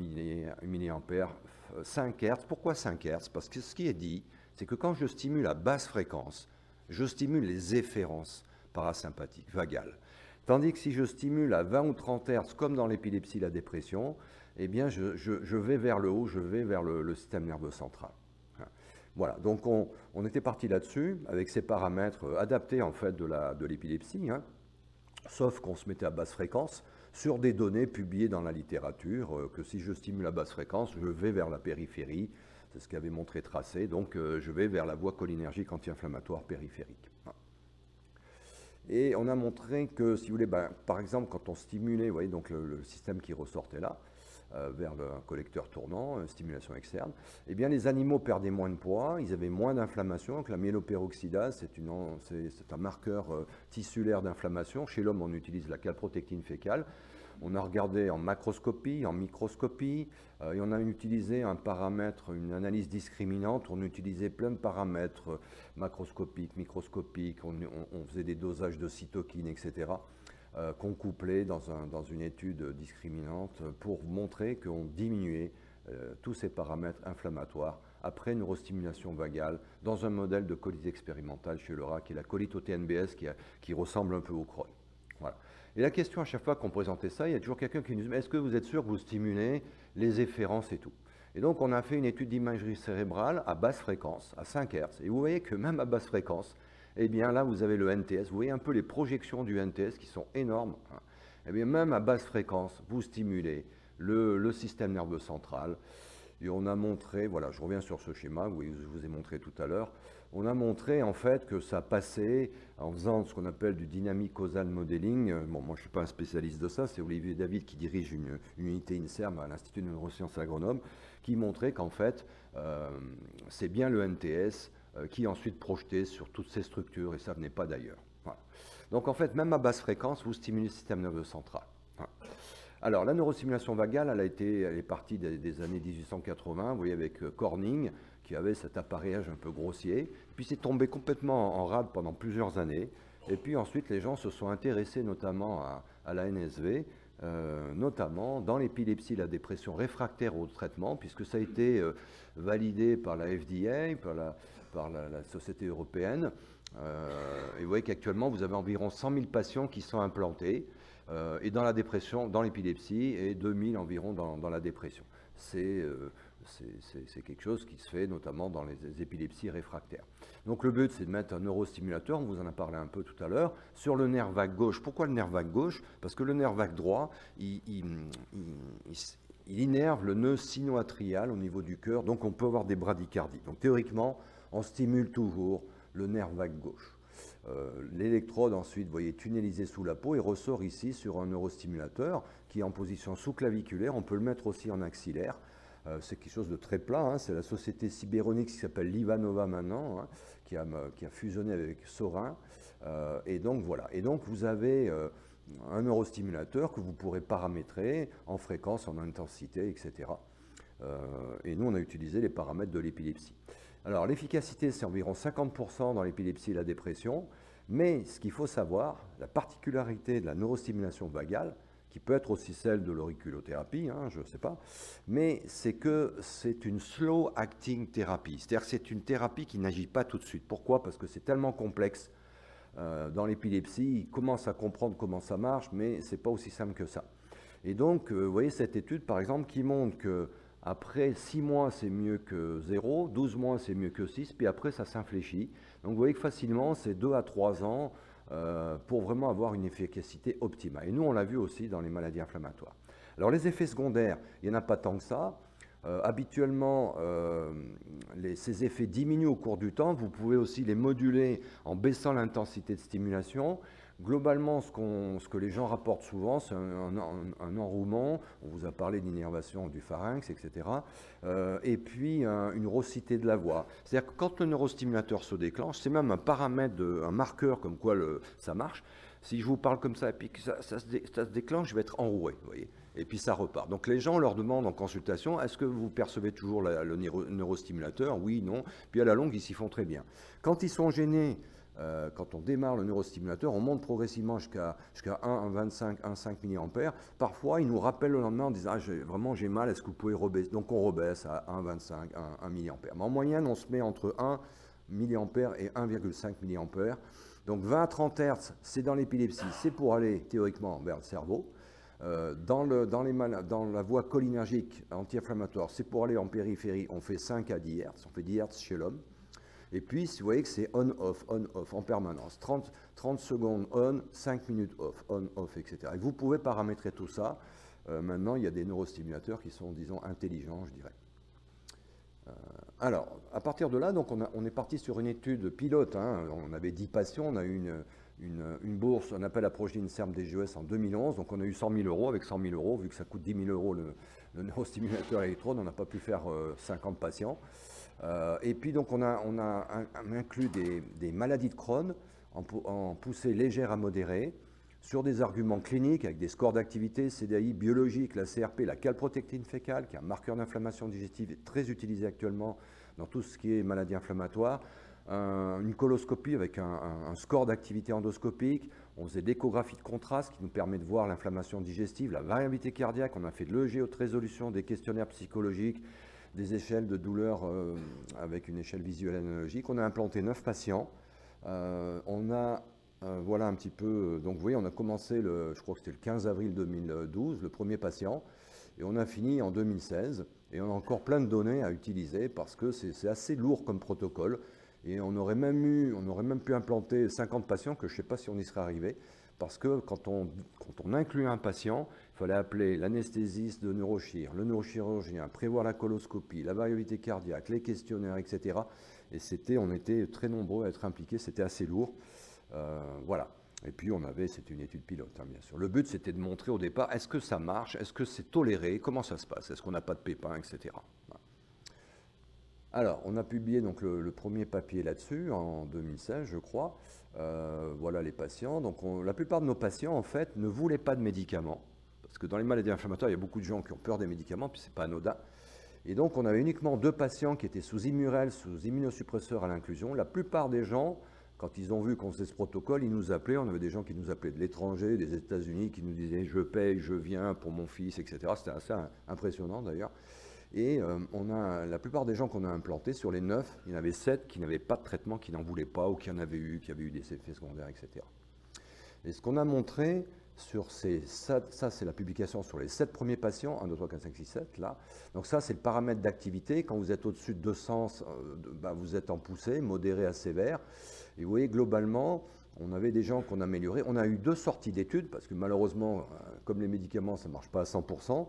S1: milliampère, 5 Hz. Pourquoi 5 Hz? Parce que ce qui est dit, c'est que quand je stimule à basse fréquence, je stimule les efférences parasympathiques, vagales. Tandis que si je stimule à 20 ou 30 Hz, comme dans l'épilepsie, la dépression, eh bien je vais vers le haut, je vais vers le système nerveux central. Voilà, donc on était parti là-dessus, avec ces paramètres adaptés en fait de l'épilepsie, sauf qu'on se mettait à basse fréquence sur des données publiées dans la littérature, que si je stimule à basse fréquence, je vais vers la périphérie, c'est ce qu'avait montré Tracé, donc je vais vers la voie cholinergique anti-inflammatoire périphérique. Et on a montré que, si vous voulez, par exemple, quand on stimulait, vous voyez, donc le système qui ressortait là, vers le collecteur tournant, stimulation externe, eh bien les animaux perdaient moins de poids, ils avaient moins d'inflammation. Donc la myéloperoxydase, c'est un marqueur tissulaire d'inflammation. Chez l'homme, on utilise la calprotectine fécale. On a regardé en macroscopie, en microscopie, et on a utilisé un paramètre, une analyse discriminante. On utilisait plein de paramètres macroscopiques, microscopiques, on faisait des dosages de cytokines, etc., qu'on couplait dans une étude discriminante pour montrer qu'on diminuait tous ces paramètres inflammatoires après neurostimulation vagale dans un modèle de colite expérimentale chez le rat, qui est la colite au TNBS, qui ressemble un peu au Crohn. Voilà. Et la question, à chaque fois qu'on présentait ça, il y a toujours quelqu'un qui nous dit « Est-ce que vous êtes sûr que vous stimulez les efférences et tout ?» Et donc, on a fait une étude d'imagerie cérébrale à basse fréquence, à 5 Hz. Et vous voyez que même à basse fréquence, eh bien là, vous avez le NTS. Vous voyez un peu les projections du NTS qui sont énormes. Eh bien, même à basse fréquence, vous stimulez le système nerveux central. Et on a montré, voilà, je reviens sur ce schéma que je vous ai montré tout à l'heure, on a montré en fait que ça passait en faisant ce qu'on appelle du dynamic causal modeling. Bon, moi je ne suis pas un spécialiste de ça, c'est Olivier David qui dirige une unité INSERM à l'Institut de neurosciences à Grenoble, qui montrait qu'en fait, c'est bien le NTS qui est ensuite projeté sur toutes ces structures, et ça venait pas d'ailleurs. Voilà. Donc en fait, même à basse fréquence, vous stimulez le système nerveux central. Voilà. Alors, la neurostimulation vagale, elle est partie des années 1880, vous voyez, avec Corning, qui avait cet appareillage un peu grossier, puis c'est tombé complètement en rade pendant plusieurs années, et puis ensuite les gens se sont intéressés notamment à la NSV, notamment dans l'épilepsie, la dépression réfractaire au traitement, puisque ça a été validé par la FDA, par la Société européenne. Et vous voyez qu'actuellement, vous avez environ 100 000 patients qui sont implantés, et dans la dépression, dans l'épilepsie, et 2000 environ dans la dépression. C'est quelque chose qui se fait notamment dans les épilepsies réfractaires. Donc le but, c'est de mettre un neurostimulateur, on vous en a parlé un peu tout à l'heure, sur le nerf vague gauche. Pourquoi le nerf vague gauche? Parce que le nerf vague droit, il innerve le nœud sino-atrial au niveau du cœur, donc on peut avoir des bradycardies. Donc théoriquement, on stimule toujours le nerf vague gauche. L'électrode ensuite, vous voyez, tunnelisée sous la peau et ressort ici sur un neurostimulateur qui est en position sous-claviculaire. On peut le mettre aussi en axillaire. C'est quelque chose de très plat. Hein. C'est la société Cyberonics qui s'appelle Livanova maintenant, hein, qui a fusionné avec Sorin. Et donc voilà. Et donc vous avez un neurostimulateur que vous pourrez paramétrer en fréquence, en intensité, etc. Et nous, on a utilisé les paramètres de l'épilepsie. Alors l'efficacité, c'est environ 50% dans l'épilepsie et la dépression, mais ce qu'il faut savoir, la particularité de la neurostimulation vagale, qui peut être aussi celle de l'auriculothérapie, hein, je ne sais pas, mais c'est que c'est une slow acting thérapie, c'est-à-dire que c'est une thérapie qui n'agit pas tout de suite. Pourquoi? Parce que c'est tellement complexe. Dans l'épilepsie, ils commencent à comprendre comment ça marche, mais ce n'est pas aussi simple que ça. Et donc, vous voyez cette étude, par exemple, qui montre que après 6 mois, c'est mieux que 0, 12 mois, c'est mieux que 6, puis après, ça s'infléchit. Donc, vous voyez que facilement, c'est 2 à 3 ans pour vraiment avoir une efficacité optimale. Et nous, on l'a vu aussi dans les maladies inflammatoires. Alors, les effets secondaires, il n'y en a pas tant que ça. Habituellement, ces effets diminuent au cours du temps. Vous pouvez aussi les moduler en baissant l'intensité de stimulation. Globalement, ce que les gens rapportent souvent, c'est un enrouement. On vous a parlé d'innervation du pharynx, etc. Et puis, une raucité de la voix. C'est-à-dire que quand le neurostimulateur se déclenche, c'est même un paramètre, un marqueur comme quoi ça marche. Si je vous parle comme ça et puis que ça se déclenche, je vais être enroué, vous voyez. Et puis ça repart. Donc les gens leur demandent en consultation, est-ce que vous percevez toujours le neurostimulateur? Oui, non. Puis à la longue, ils s'y font très bien. Quand ils sont gênés, quand on démarre le neurostimulateur, on monte progressivement jusqu'à 1,25, 1,5 mA. Parfois, ils nous rappellent le lendemain en disant vraiment j'ai mal, est-ce que vous pouvez rebaisser? Donc on rebaisse à 1,25, 1 mA. Mais en moyenne, on se met entre 1 mA et 1,5 mA. Donc 20 à 30 Hz, c'est dans l'épilepsie, c'est pour aller théoriquement vers le cerveau. Dans la voie cholinergique anti-inflammatoire, c'est pour aller en périphérie, on fait 5 à 10 Hz, on fait 10 Hz chez l'homme. Et puis, vous voyez que c'est on-off en permanence. 30 secondes on, 5 minutes off, on-off, etc. Et vous pouvez paramétrer tout ça. Maintenant, il y a des neurostimulateurs qui sont, disons, intelligents, je dirais. Alors, à partir de là, donc, on est parti sur une étude pilote. Hein. On avait 10 patients, on a eu une bourse, un appel à projet INSERM des GES en 2011. Donc, on a eu 100 000 euros. Avec 100 000 euros, vu que ça coûte 10 000 euros le neurostimulateur électrode, on n'a pas pu faire 50 patients. Et puis, donc, on a inclus des maladies de Crohn en poussée légère à modérée, sur des arguments cliniques avec des scores d'activité, CDAI biologique, la CRP, la calprotectine fécale, qui est un marqueur d'inflammation digestive très utilisé actuellement dans tout ce qui est maladie inflammatoire, une coloscopie avec un score d'activité endoscopique, on faisait d'échographie de contraste qui nous permet de voir l'inflammation digestive, la variabilité cardiaque, on a fait de l'EEG haute résolution, des questionnaires psychologiques, des échelles de douleur avec une échelle visuelle analogique. On a implanté 9 patients, voilà un petit peu, donc vous voyez, on a commencé, je crois que c'était le 15 avril 2012, le premier patient, et on a fini en 2016, et on a encore plein de données à utiliser parce que c'est assez lourd comme protocole, et on aurait même pu implanter 50 patients, que je ne sais pas si on y serait arrivé, parce que quand on inclut un patient, il fallait appeler l'anesthésiste de neurochir, le neurochirurgien, prévoir la coloscopie, la variabilité cardiaque, les questionnaires, etc. Et on était très nombreux à être impliqués, c'était assez lourd. Voilà. Et puis c'était une étude pilote, hein, bien sûr. Le but, c'était de montrer au départ, est-ce que ça marche, est-ce que c'est toléré, comment ça se passe, est-ce qu'on n'a pas de pépins, etc. Voilà. Alors, on a publié donc le premier papier là-dessus en 2016, je crois. Voilà les patients. Donc, la plupart de nos patients, en fait, ne voulaient pas de médicaments, parce que dans les maladies inflammatoires, il y a beaucoup de gens qui ont peur des médicaments, puis c'est pas anodin. Et donc, on avait uniquement 2 patients qui étaient sous Immurel, sous immunosuppresseurs à l'inclusion. La plupart des gens, Quand ils ont vu qu'on faisait ce protocole, ils nous appelaient. On avait des gens qui nous appelaient de l'étranger, des États-Unis, qui nous disaient « je paye, je viens pour mon fils », etc. C'était assez impressionnant d'ailleurs. Et la plupart des gens qu'on a implantés, sur les 9, il y en avait 7 qui n'avaient pas de traitement, qui n'en voulaient pas, ou qui avaient eu des effets secondaires, etc. Et ce qu'on a montré sur ça c'est la publication sur les 7 premiers patients, 1, 2, 3, 4, 5, 6, 7, là. Donc ça, c'est le paramètre d'activité. Quand vous êtes au-dessus de 200, vous êtes en poussée, modéré à sévère. Et vous voyez, globalement, on avait des gens qu'on a améliorés. On a eu 2 sorties d'études, parce que malheureusement, comme les médicaments, ça ne marche pas à 100%.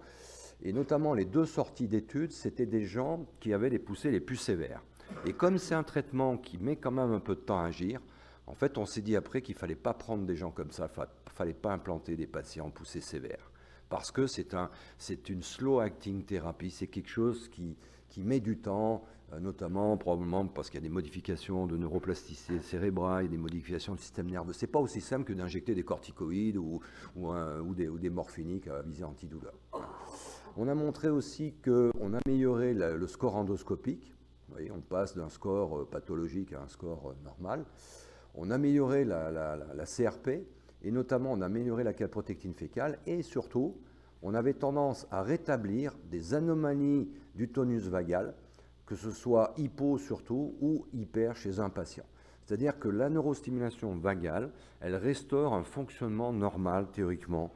S1: Et notamment, les 2 sorties d'études, c'était des gens qui avaient les poussées les plus sévères. Et comme c'est un traitement qui met quand même un peu de temps à agir, en fait, on s'est dit après qu'il ne fallait pas prendre des gens comme ça, il ne fallait pas implanter des patients en poussée sévère. Parce que c'est une slow-acting thérapie, c'est quelque chose qui met du temps, notamment probablement parce qu'il y a des modifications de neuroplasticité cérébrale, des modifications du système nerveux. Ce n'est pas aussi simple que d'injecter des corticoïdes ou des morphiniques à visée antidouleur. On a montré aussi qu'on améliorait le score endoscopique. Vous voyez, on passe d'un score pathologique à un score normal. On a amélioré la CRP, et notamment on a amélioré la calprotectine fécale, et surtout, on avait tendance à rétablir des anomalies du tonus vagal, que ce soit hypo surtout, ou hyper chez un patient. C'est-à-dire que la neurostimulation vagale, elle restaure un fonctionnement normal, théoriquement,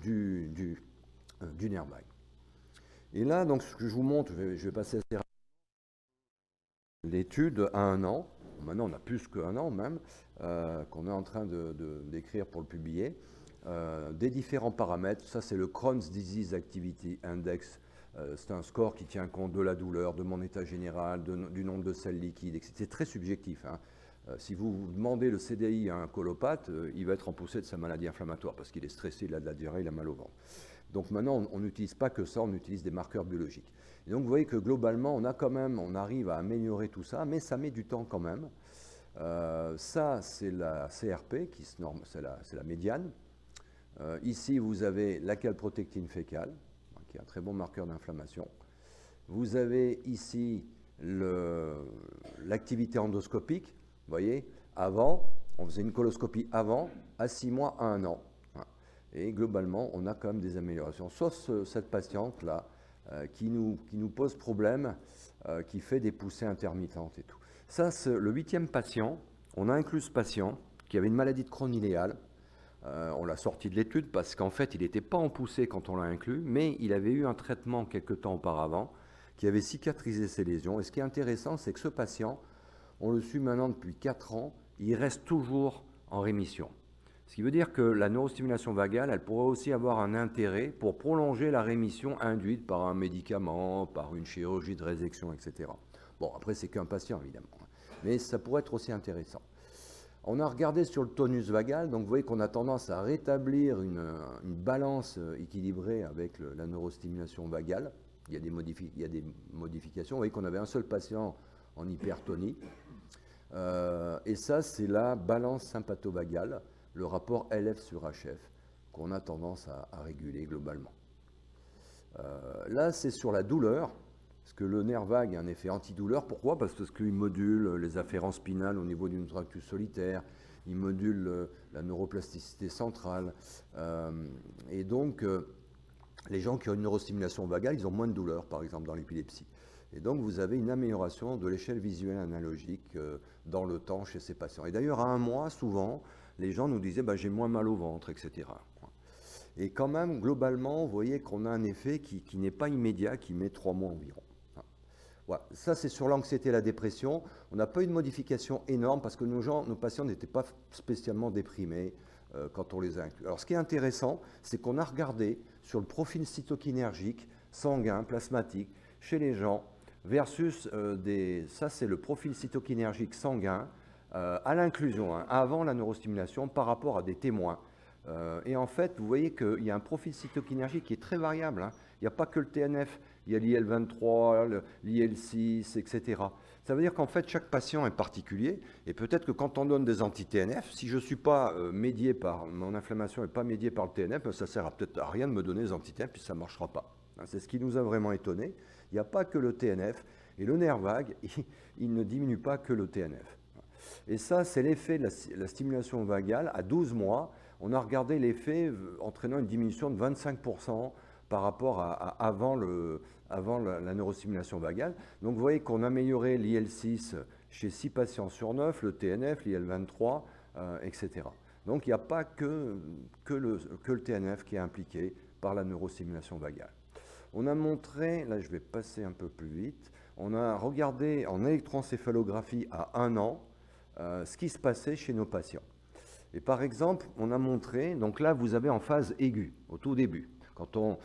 S1: du nerf vague. Et là, donc, ce que je vous montre, je vais passer assez rapidement, l'étude à 1 an. Maintenant, on a plus qu'1 an même, qu'on est en train d'écrire pour le publier, des différents paramètres. Ça, c'est le Crohn's Disease Activity Index. C'est un score qui tient compte de la douleur, de mon état général, du nombre de selles liquides, etc. C'est très subjectif, hein. Si vous demandez le CDI à un colopathe, il va être en poussée de sa maladie inflammatoire parce qu'il est stressé, il a de la diarrhée, il a mal au ventre. Donc maintenant, on n'utilise pas que ça, on utilise des marqueurs biologiques. Et donc vous voyez que globalement, on arrive à améliorer tout ça, mais ça met du temps quand même. Ça, c'est la CRP, c'est la médiane. Ici, vous avez la calprotectine fécale, qui est un très bon marqueur d'inflammation. Vous avez ici l'activité endoscopique. Vous voyez, avant, on faisait une coloscopie avant, à 6 mois, à 1 an. Et globalement, on a quand même des améliorations, sauf cette patiente-là, qui nous pose problème, qui fait des poussées intermittentes et tout. Ça, c'est le 8e patient. On a inclus ce patient qui avait une maladie de Crohn idéale. On l'a sorti de l'étude parce qu'en fait, il n'était pas en poussée quand on l'a inclus, mais il avait eu un traitement quelque temps auparavant qui avait cicatrisé ses lésions. Et ce qui est intéressant, c'est que ce patient, on le suit maintenant depuis 4 ans, il reste toujours en rémission. Ce qui veut dire que la neurostimulation vagale, elle pourrait aussi avoir un intérêt pour prolonger la rémission induite par un médicament, par une chirurgie de résection, etc. Bon, après, c'est qu'un patient, évidemment, mais ça pourrait être aussi intéressant. On a regardé sur le tonus vagal, donc vous voyez qu'on a tendance à rétablir une balance équilibrée avec la neurostimulation vagale. Il y a des modifications. Vous voyez qu'on avait un seul patient en hypertonie. Et ça, c'est la balance sympathovagale, le rapport LF sur HF, qu'on a tendance à réguler globalement. Là, c'est sur la douleur, parce que le nerf vague a un effet antidouleur. Pourquoi? Parce qu'il module les afférences spinales au niveau du tractus solitaire, il module la neuroplasticité centrale. Et donc, les gens qui ont une neurostimulation vagale, ils ont moins de douleur, par exemple, dans l'épilepsie. Et donc, vous avez une amélioration de l'échelle visuelle analogique dans le temps chez ces patients. Et d'ailleurs, à 1 mois, souvent, les gens nous disaient j'ai moins mal au ventre, etc. Et quand même, globalement, vous voyez qu'on a un effet qui n'est pas immédiat, qui met 3 mois environ. Voilà. Ça, c'est sur l'anxiété et la dépression. On n'a pas eu de modification énorme parce que nos patients n'étaient pas spécialement déprimés quand on les a inclus. Alors, ce qui est intéressant, c'est qu'on a regardé sur le profil cytokinergique, sanguin, plasmatique, chez les gens, versus ça, c'est le profil cytokinergique sanguin à l'inclusion, hein, avant la neurostimulation, par rapport à des témoins. Et en fait, vous voyez qu'il y a un profil cytokinergique qui est très variable, hein. Il n'y a pas que le TNF, il y a l'IL-23, l'IL-6, etc. Ça veut dire qu'en fait, chaque patient est particulier. Et peut-être que quand on donne des anti-TNF, si je ne suis pas médié par, mon inflammation n'est pas médiée par le TNF, ça ne sert peut-être à rien de me donner des anti-TNF, puis ça ne marchera pas. C'est ce qui nous a vraiment étonné. Il n'y a pas que le TNF. Et le nerf vague, il ne diminue pas que le TNF. Et ça, c'est l'effet de la stimulation vagale à 12 mois. On a regardé l'effet entraînant une diminution de 25% par rapport à avant la neurostimulation vagale. Donc vous voyez qu'on améliorait l'IL6 chez 6 patients sur 9, le TNF, l'IL23, etc. Donc il n'y a pas que le TNF qui est impliqué par la neurostimulation vagale. On a montré, là je vais passer un peu plus vite, on a regardé en électroencéphalographie à 1 an ce qui se passait chez nos patients. Et par exemple, on a montré, donc là vous avez en phase aiguë, au tout début, quand on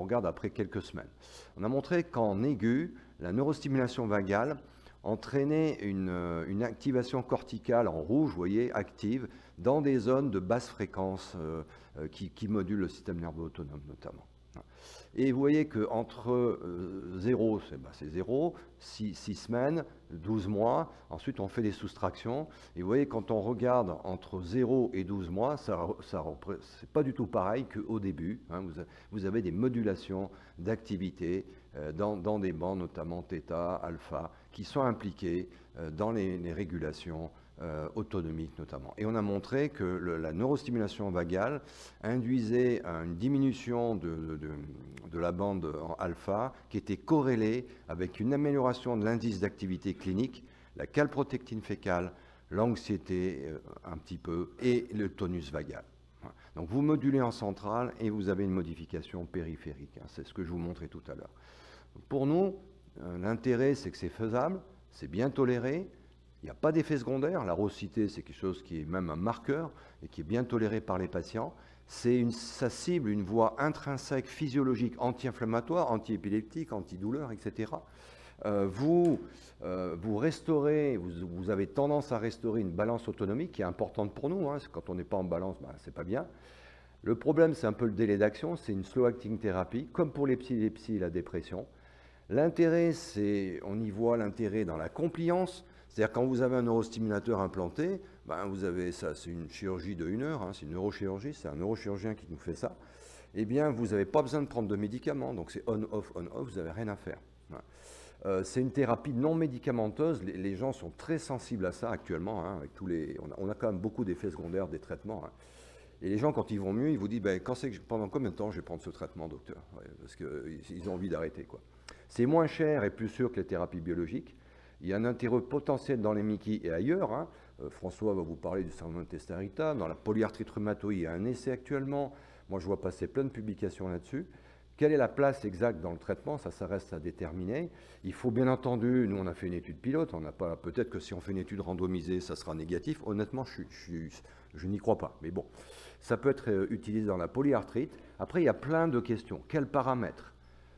S1: regarde après quelques semaines. On a montré qu'en aigu, la neurostimulation vagale entraînait une activation corticale en rouge, vous voyez, active, dans des zones de basse fréquence qui modulent le système nerveux autonome notamment. Et vous voyez qu'entre 0, c'est 0, 6 semaines, 12 mois, ensuite on fait des soustractions, et vous voyez quand on regarde entre 0 et 12 mois, c'est pas du tout pareil qu'au début, hein, vous avez des modulations d'activité dans des bandes, notamment θ, alpha, qui sont impliquées dans les régulations autonomique notamment. Et on a montré que la neurostimulation vagale induisait une diminution de la bande en alpha qui était corrélée avec une amélioration de l'indice d'activité clinique, la calprotectine fécale, l'anxiété un petit peu et le tonus vagal. Donc vous modulez en centrale et vous avez une modification périphérique. C'est ce que je vous montrais tout à l'heure. Pour nous, l'intérêt c'est que c'est faisable, c'est bien toléré. Il n'y a pas d'effet secondaire. La rosicité, c'est quelque chose qui est même un marqueur et qui est bien toléré par les patients. Ça cible une voie intrinsèque physiologique anti-inflammatoire, anti-épileptique, antidouleur, etc. Vous restaurez, vous avez tendance à restaurer une balance autonomique qui est importante pour nous. Hein. Quand on n'est pas en balance, c'est pas bien. Le problème, c'est un peu le délai d'action. C'est une slow-acting thérapie, comme pour l'épilepsie et la dépression. L'intérêt, on y voit l'intérêt dans la compliance. C'est-à-dire quand vous avez un neurostimulateur implanté, vous avez ça, c'est une chirurgie de 1 heure, hein, c'est une neurochirurgie, c'est un neurochirurgien qui nous fait ça. Eh bien, vous n'avez pas besoin de prendre de médicaments, donc c'est on-off, vous n'avez rien à faire. C'est une thérapie non médicamenteuse, les gens sont très sensibles à ça actuellement, hein, avec on a quand même beaucoup d'effets secondaires des traitements. Hein. Et les gens, quand ils vont mieux, ils vous disent pendant combien de temps je vais prendre ce traitement, docteur? Parce qu'ils ont envie d'arrêter, quoi. C'est moins cher et plus sûr que les thérapies biologiques. Il y a un intérêt potentiel dans les Mickey et ailleurs. Hein. François va vous parler du syndrome d'intestin irritable. Dans la polyarthrite rhumatoïde, il y a un essai actuellement. Moi, je vois passer plein de publications là-dessus. Quelle est la place exacte dans le traitement? Ça reste à déterminer. Il faut bien entendu, nous on a fait une étude pilote, peut-être que si on fait une étude randomisée, ça sera négatif. Honnêtement, je n'y crois pas. Mais bon, ça peut être utilisé dans la polyarthrite. Après, il y a plein de questions. Quels paramètres?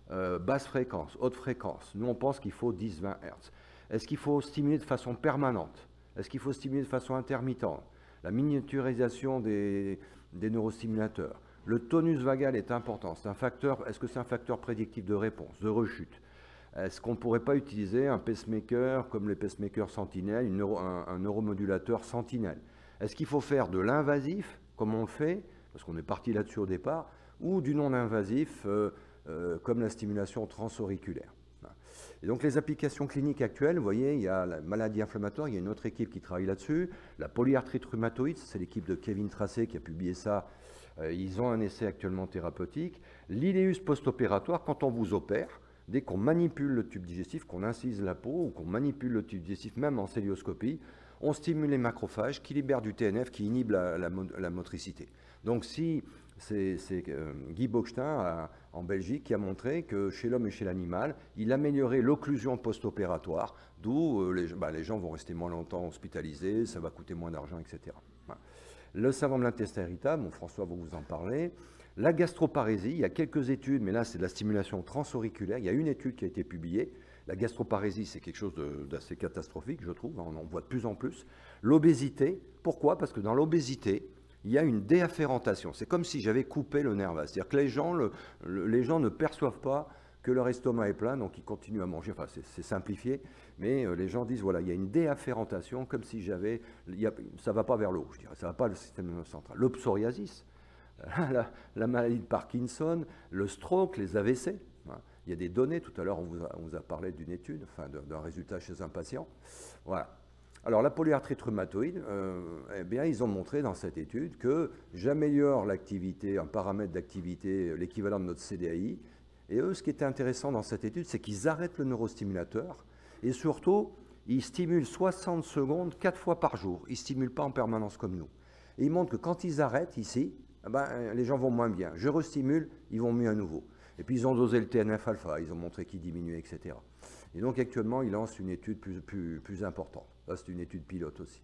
S1: Basse fréquence, haute fréquence. Nous, on pense qu'il faut 10-20 Hz. Est-ce qu'il faut stimuler de façon permanente? Est-ce qu'il faut stimuler de façon intermittente? La miniaturisation des neurostimulateurs. Le tonus vagal est important. Est-ce que c'est un facteur prédictif de réponse, de rechute? Est-ce qu'on ne pourrait pas utiliser un pacemaker comme les pacemakers Sentinelle, un neuromodulateur Sentinelle? Est-ce qu'il faut faire de l'invasif, comme on le fait, parce qu'on est parti là-dessus au départ, ou du non-invasif, comme la stimulation transauriculaire? Et donc les applications cliniques actuelles, vous voyez, il y a la maladie inflammatoire, il y a une autre équipe qui travaille là-dessus. La polyarthrite rhumatoïde, c'est l'équipe de Kevin Tracey qui a publié ça. Ils ont un essai actuellement thérapeutique. L'iléus post-opératoire, quand on vous opère, dès qu'on manipule le tube digestif, qu'on incise la peau ou qu'on manipule le tube digestif, même en célioscopie, on stimule les macrophages qui libèrent du TNF, qui inhibe la motricité. Donc si c'est Guy Bockstein en Belgique qui a montré que chez l'homme et chez l'animal, il améliorait l'occlusion post-opératoire, d'où les gens vont rester moins longtemps hospitalisés, ça va coûter moins d'argent, etc. Voilà. Le syndrome de l'intestin irritable, François va vous en parler. La gastroparésie, il y a quelques études, mais là c'est de la stimulation transauriculaire. Il y a une étude qui a été publiée. La gastroparésie, c'est quelque chose d'assez catastrophique, je trouve. On en voit de plus en plus. L'obésité, pourquoi? Parce que dans l'obésité, il y a une déafférentation. C'est comme si j'avais coupé le nerf vague. C'est-à-dire que les gens ne perçoivent pas que leur estomac est plein, donc ils continuent à manger. Enfin, c'est simplifié, mais les gens disent, voilà, il y a une déafférentation, comme si ça ne va pas vers le haut, je dirais. Ça ne va pas le système nerveux central. Le psoriasis, la maladie de Parkinson, le stroke, les AVC. Il y a des données, tout à l'heure on vous a parlé d'une étude, d'un résultat chez un patient. Voilà. Alors la polyarthrite rhumatoïde, eh bien, ils ont montré dans cette étude que j'améliore l'activité, un paramètre d'activité, l'équivalent de notre CDAI. Et eux, ce qui était intéressant dans cette étude, c'est qu'ils arrêtent le neurostimulateur et surtout, ils stimulent 60 secondes 4 fois par jour. Ils ne stimulent pas en permanence comme nous. Et ils montrent que quand ils arrêtent ici, eh ben, les gens vont moins bien. Je restimule, ils vont mieux à nouveau. Et puis ils ont dosé le TNF-alpha, ils ont montré qu'il diminuait, etc. Et donc actuellement, ils lancent une étude plus importante. Là, c'est une étude pilote aussi.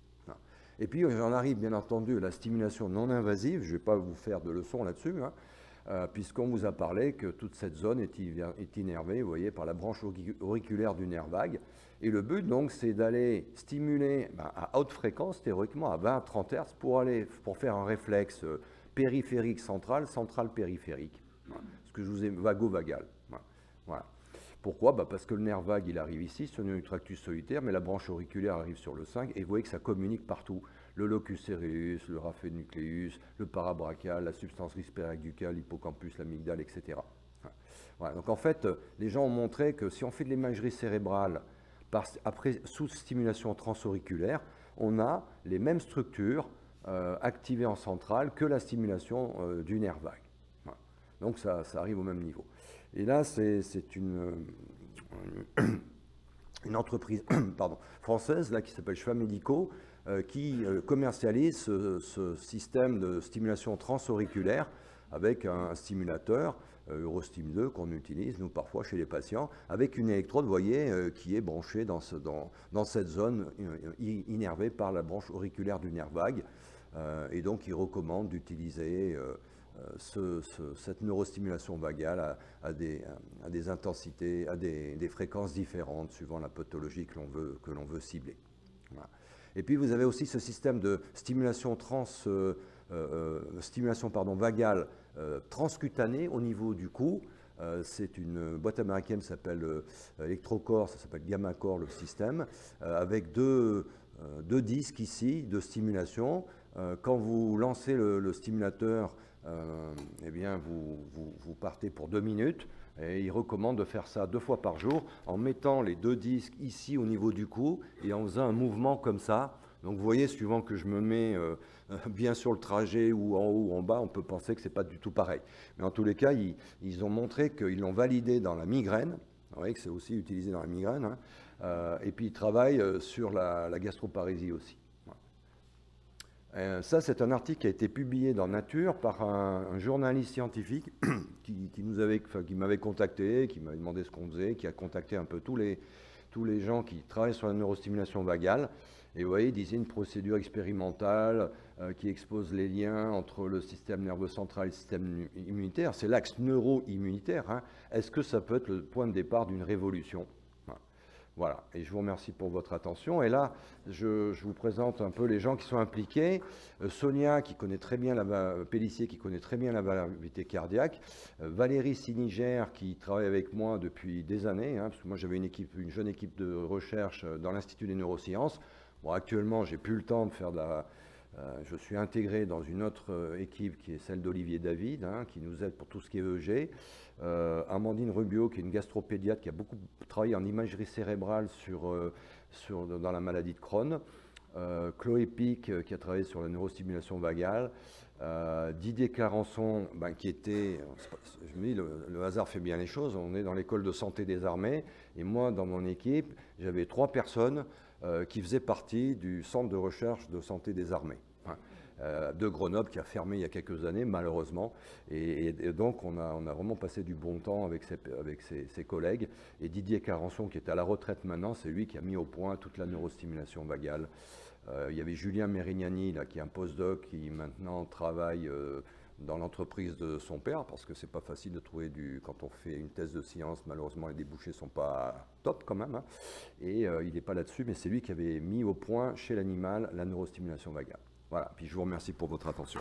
S1: Et puis j'en arrive bien entendu à la stimulation non invasive. Je ne vais pas vous faire de leçons là-dessus, puisqu'on vous a parlé que toute cette zone est innervée, vous voyez, par la branche auriculaire du nerf vague. Et le but, donc, c'est d'aller stimuler à haute fréquence, théoriquement à 20-30 Hz, pour faire un réflexe périphérique central, central-périphérique. Ce que je vous ai vago-vagal. Voilà. Pourquoi? Parce que le nerf vague, il arrive ici, sur le tractus solitaire, mais la branche auriculaire arrive sur le 5, et vous voyez que ça communique partout. Le locus cereus, le raphénucléus, le parabrachial, la substance rispériducale, l'hippocampus, l'amygdale, etc. Voilà. Donc en fait, les gens ont montré que si on fait de l'imagerie cérébrale après sous-stimulation transauriculaire, on a les mêmes structures activées en centrale que la stimulation du nerf vague. Voilà. Donc ça arrive au même niveau. Et là, c'est une entreprise française là, qui s'appelle Choix Médicaux qui commercialise ce système de stimulation transauriculaire avec un stimulateur, Eurostim 2, qu'on utilise, nous, parfois, chez les patients, avec une électrode, vous voyez, qui est branchée dans cette zone innervée par la branche auriculaire du nerf vague. Et donc, ils recommandent d'utiliser cette neurostimulation vagale à des intensités, à des fréquences différentes, suivant la pathologie que l'on veut cibler. Voilà. Et puis, vous avez aussi ce système de stimulation vagale transcutanée au niveau du cou. C'est une boîte américaine qui s'appelle Electrocore, ça s'appelle GammaCore le système, avec deux disques ici de stimulation. Quand vous lancez le stimulateur, eh bien vous partez pour 2 minutes. Et il recommande de faire ça 2 fois par jour en mettant les 2 disques ici au niveau du cou et en faisant un mouvement comme ça. Donc vous voyez, suivant que je me mets bien sur le trajet ou en haut ou en bas, on peut penser que ce n'est pas du tout pareil. Mais en tous les cas, ils ont montré qu'ils l'ont validé dans la migraine. Vous voyez que c'est aussi utilisé dans la migraine. Et puis ils travaillent sur la gastroparésie aussi. Ça, c'est un article qui a été publié dans Nature par un journaliste scientifique qui m'avait contacté, qui m'avait demandé ce qu'on faisait, qui a contacté un peu tous les gens qui travaillent sur la neurostimulation vagale. Et vous voyez, il disait une procédure expérimentale qui expose les liens entre le système nerveux central et le système immunitaire. C'est l'axe neuro-immunitaire. Est-ce que ça peut être le point de départ d'une révolution? Voilà, et je vous remercie pour votre attention. Et là, je vous présente un peu les gens qui sont impliqués. Sonia, qui connaît très bien Pellissier, qui connaît très bien la variabilité cardiaque. Valérie Siniger, qui travaille avec moi depuis des années, parce que moi j'avais une jeune équipe de recherche dans l'Institut des neurosciences. Bon, actuellement, j'ai plus le temps de faire je suis intégré dans une autre équipe qui est celle d'Olivier David, qui nous aide pour tout ce qui est EEG. Amandine Rubio, qui est une gastropédiatre, qui a beaucoup travaillé en imagerie cérébrale dans la maladie de Crohn. Chloé Pic, qui a travaillé sur la neurostimulation vagale. Didier Clarençon, qui était, je me dis, le hasard fait bien les choses, on est dans l'école de santé des armées, et moi, dans mon équipe, j'avais 3 personnes qui faisaient partie du centre de recherche de santé des armées. De Grenoble, qui a fermé il y a quelques années, malheureusement. Et donc, on a vraiment passé du bon temps avec ses collègues. Et Didier Clarençon, qui est à la retraite maintenant, c'est lui qui a mis au point toute la neurostimulation vagale. Il y avait Julien Merignani, là, qui est un postdoc, qui maintenant travaille dans l'entreprise de son père, parce que c'est pas facile de trouver quand on fait une thèse de science, malheureusement les débouchés sont pas top quand même, et il n'est pas là-dessus, mais c'est lui qui avait mis au point chez l'animal la neurostimulation vagale. Voilà, puis je vous remercie pour votre attention.